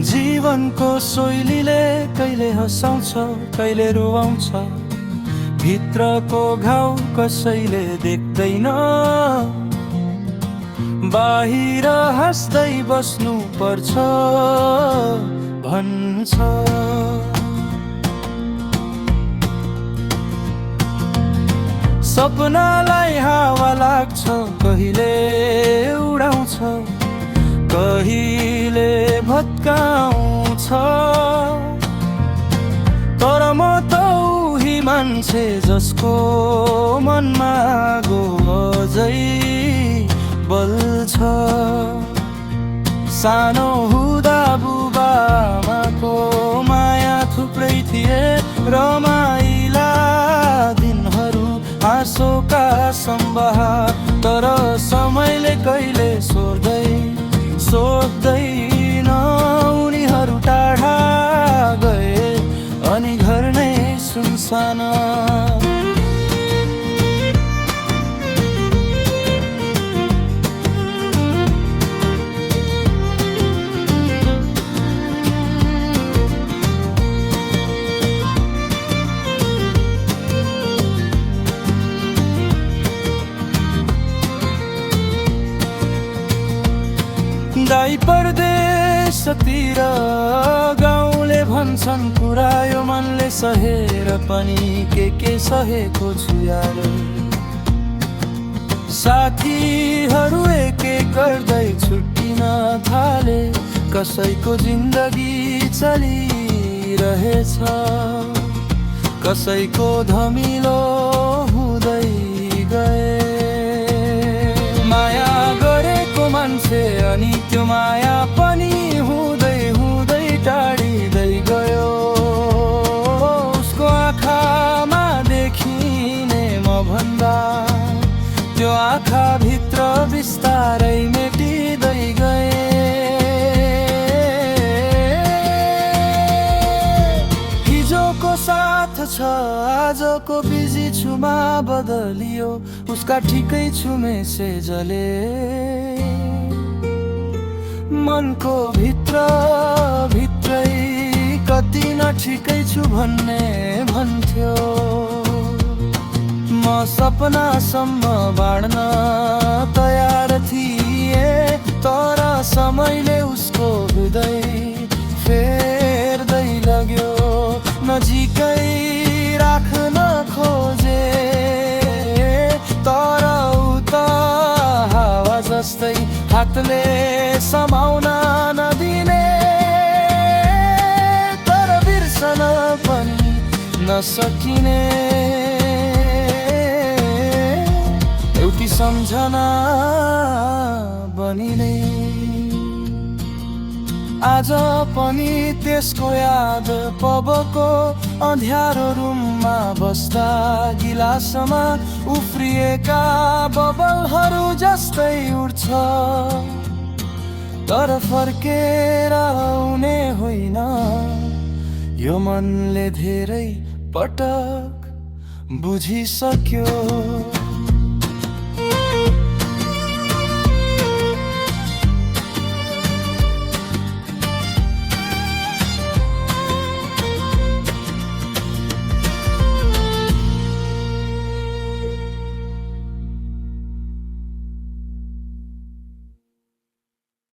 जीवनको शैलीले कहिले हँसाउँछ कहिले रुवाउँछ, भित्रको घाउ कसैले देख्दैन। बाहिर हाँस्दै बस्नु पर्छ भन्छ। सपनालाई हावा लाग्छ, कहिले उडाउँछ, कहिले भत्काउँछ। तर म त उही मान्छे जसको मनमा आगो अझै बल्छ। सानो हुँदा बुबा आमाको माया थुप्रै थिए, रमाइला दिनहरू हाँसोका सम्भार। तर समयले कहिले सोध्दैन, उनीहरू टाढा गए अनि घर नै सुनसान। दाइ परदेशतिर गाउँले भन्छन् कुरा, यो मनले सहेर पनि के सहेको छु यार। साथीहरू एक एक गर्दै छुट्टिन थाले, कसैको जिन्दगी चलिरहेछ, कसैको धमिलो हुँदै गए। माया गरेको मान्छे अनि त्यो माया पनि हुँदै हुँदै टाढिँदै गयो। उसको आँखामा देखिने म भन्दा त्यो आँखाभित्र बिस्तारै मेटिँदै गए। हिजोको साथ छ आजको बिजी छुमा बदलियो, उसका ठिकै छु मेसेजले मनको भित्रै कति न ठिकै छु भन्ने भन्थ्यो। म सपनासम्म बाँड्न तयार थिए, तर समयले उसको हृदय फेर्दै लग्यो। नजिकै राख्न खोजे, तर उता हावा जस्तै हातले समाउन नदिने। तर बिर्सन पनि नसकिने एउटी सम्झना बनिने। आज पनि त्यसको याद पबको अँध्यारो रुममा बस्दा गिलासमा उफ्रिएका बबलहरू जस्तै उड्छ। तर फर्केर आउने होइन, यो मनले धेरै पटक बुझिसक्यो।